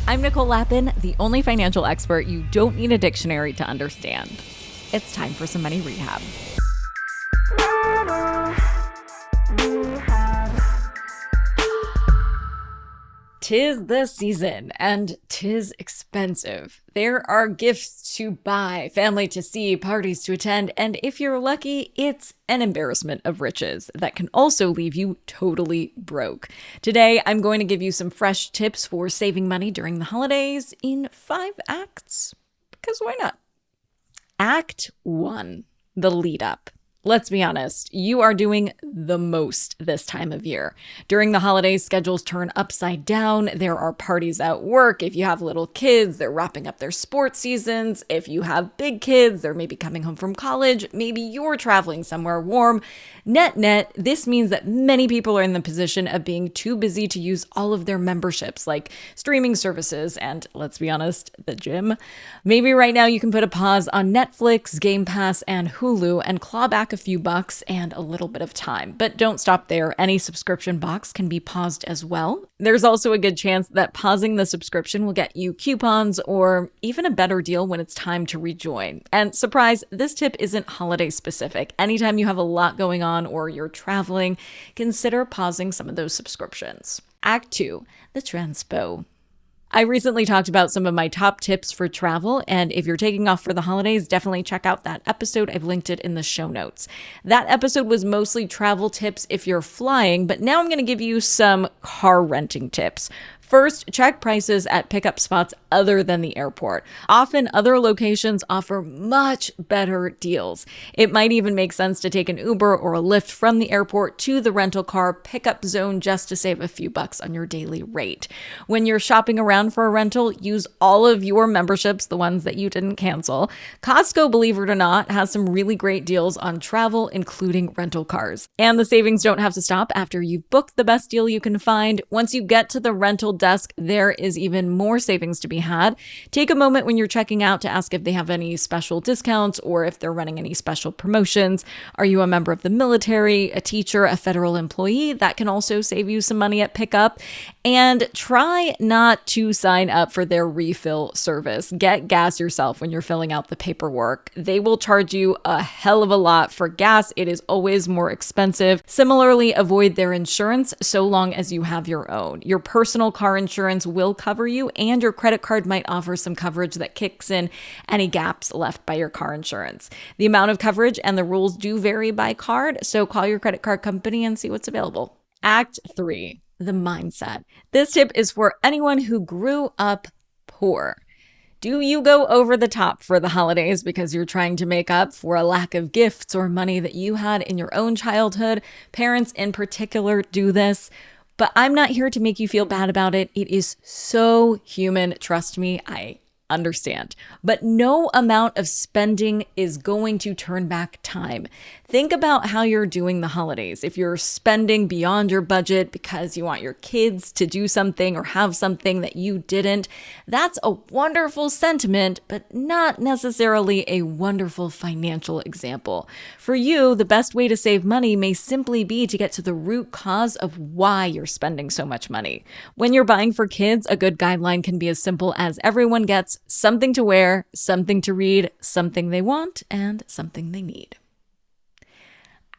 I'm Nicole Lappin, the only financial expert you don't need a dictionary to understand. It's time for some money rehab. Tis the season, and tis expensive. There are gifts to buy, family to see, parties to attend, and if you're lucky, it's an embarrassment of riches that can also leave you totally broke. Today, I'm going to give you some fresh tips for saving money during the holidays in 5 acts, because why not? Act 1, the lead up. Let's be honest, you are doing the most this time of year. During the holidays, schedules turn upside down. There are parties at work. If you have little kids, they're wrapping up their sports seasons. If you have big kids, they're maybe coming home from college. Maybe you're traveling somewhere warm. Net, this means that many people are in the position of being too busy to use all of their memberships, like streaming services and, let's be honest, the gym. Maybe right now you can put a pause on Netflix, Game Pass, and Hulu and claw back a few bucks and a little bit of time. But don't stop there. Any subscription box can be paused as well. There's also a good chance that pausing the subscription will get you coupons or even a better deal when it's time to rejoin. And surprise, this tip isn't holiday specific. Anytime you have a lot going on or you're traveling, consider pausing some of those subscriptions. Act 2, the transpo. I recently talked about some of my top tips for travel, and if you're taking off for the holidays, definitely check out that episode. I've linked it in the show notes. That episode was mostly travel tips if you're flying, but now I'm going to give you some car renting tips. First, check prices at pickup spots other than the airport. Often, other locations offer much better deals. It might even make sense to take an Uber or a Lyft from the airport to the rental car pickup zone just to save a few bucks on your daily rate. When you're shopping around for a rental, use all of your memberships, the ones that you didn't cancel. Costco, believe it or not, has some really great deals on travel, including rental cars. And the savings don't have to stop after you've booked the best deal you can find. Once you get to the rental desk, there is even more savings to be had. Take a moment when you're checking out to ask if they have any special discounts or if they're running any special promotions. Are you a member of the military, a teacher, a federal employee? That can also save you some money at pickup. And try not to sign up for their refill service. Get gas yourself when you're filling out the paperwork. They will charge you a hell of a lot for gas. It is always more expensive. Similarly, avoid their insurance so long as you have your own. Your personal car insurance will cover you, and your credit card might offer some coverage that kicks in any gaps left by your car insurance. The amount of coverage and the rules do vary by card, so call your credit card company and see what's available. Act 3, the mindset. This tip is for anyone who grew up poor. Do you go over the top for the holidays because you're trying to make up for a lack of gifts or money that you had in your own childhood? Parents in particular do this. But I'm not here to make you feel bad about it. It is so human. Trust me, I understand. But no amount of spending is going to turn back time. Think about how you're doing the holidays. If you're spending beyond your budget because you want your kids to do something or have something that you didn't, that's a wonderful sentiment, but not necessarily a wonderful financial example. For you, the best way to save money may simply be to get to the root cause of why you're spending so much money. When you're buying for kids, a good guideline can be as simple as everyone gets something to wear, something to read, something they want, and something they need.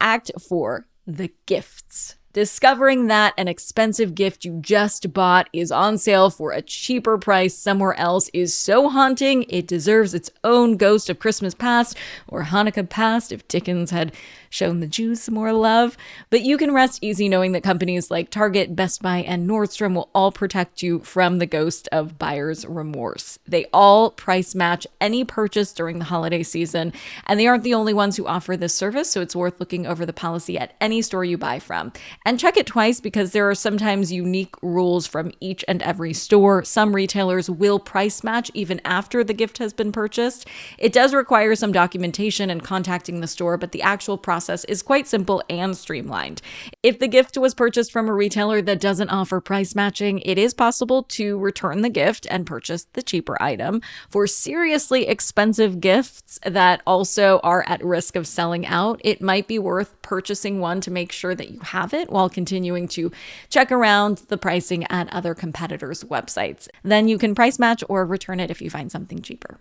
Act 4, the gifts. Discovering that an expensive gift you just bought is on sale for a cheaper price somewhere else is so haunting, it deserves its own Ghost of Christmas Past or Hanukkah Past if Dickens had shown the Jews some more love. But you can rest easy knowing that companies like Target, Best Buy, and Nordstrom will all protect you from the ghost of buyer's remorse. They all price match any purchase during the holiday season, and they aren't the only ones who offer this service, so it's worth looking over the policy at any store you buy from. And check it twice because there are sometimes unique rules from each and every store. Some retailers will price match even after the gift has been purchased. It does require some documentation and contacting the store, but the actual process is quite simple and streamlined. If the gift was purchased from a retailer that doesn't offer price matching, it is possible to return the gift and purchase the cheaper item. For seriously expensive gifts that also are at risk of selling out, it might be worth purchasing one to make sure that you have it while continuing to check around the pricing at other competitors' websites. Then you can price match or return it if you find something cheaper.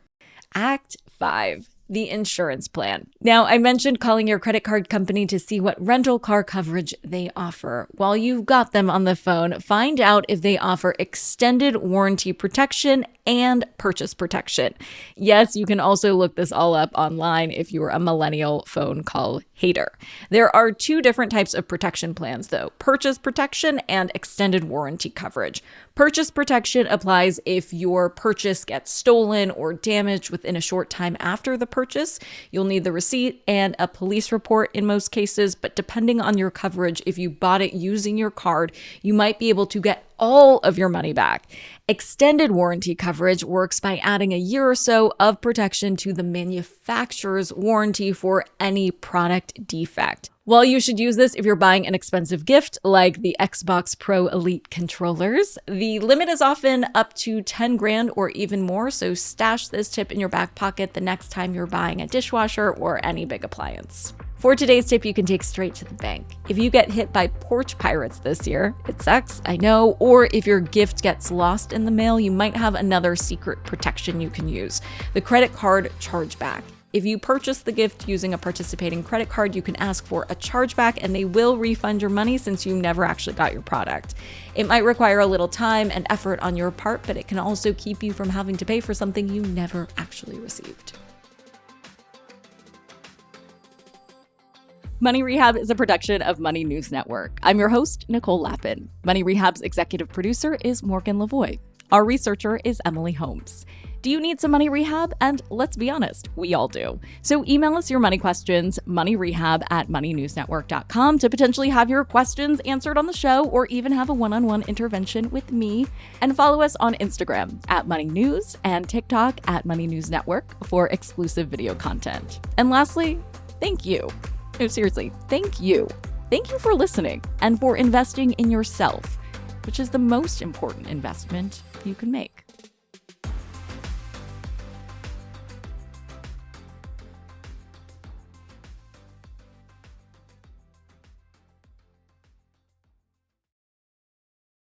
Act 5. The insurance plan. Now, I mentioned calling your credit card company to see what rental car coverage they offer. While you've got them on the phone, find out if they offer extended warranty protection and purchase protection. Yes, you can also look this all up online if you're a millennial phone call hater. There are 2 different types of protection plans, though: purchase protection and extended warranty coverage. Purchase protection applies if your purchase gets stolen or damaged within a short time after the purchase. You'll need the receipt and a police report in most cases, but depending on your coverage, if you bought it using your card, you might be able to get all of your money back. Extended warranty coverage works by adding a year or so of protection to the manufacturer's warranty for any product defect. While you should use this if you're buying an expensive gift like the Xbox Pro Elite controllers, the limit is often up to 10 grand or even more, so stash this tip in your back pocket the next time you're buying a dishwasher or any big appliance. For today's tip, you can take straight to the bank. If you get hit by porch pirates this year, it sucks, I know, or if your gift gets lost in the mail, you might have another secret protection you can use: the credit card chargeback. If you purchase the gift using a participating credit card, you can ask for a chargeback and they will refund your money since you never actually got your product. It might require a little time and effort on your part, but it can also keep you from having to pay for something you never actually received. Money Rehab is a production of Money News Network. I'm your host, Nicole Lappin. Money Rehab's executive producer is Morgan Lavoie. Our researcher is Emily Holmes. Do you need some money rehab? And let's be honest, we all do. So email us your money questions, moneyrehab@moneynewsnetwork.com, to potentially have your questions answered on the show or even have a one-on-one intervention with me. And follow us on Instagram @moneynews and TikTok @moneynewsnetwork for exclusive video content. And lastly, thank you. No, seriously, thank you. Thank you for listening and for investing in yourself, which is the most important investment you can make.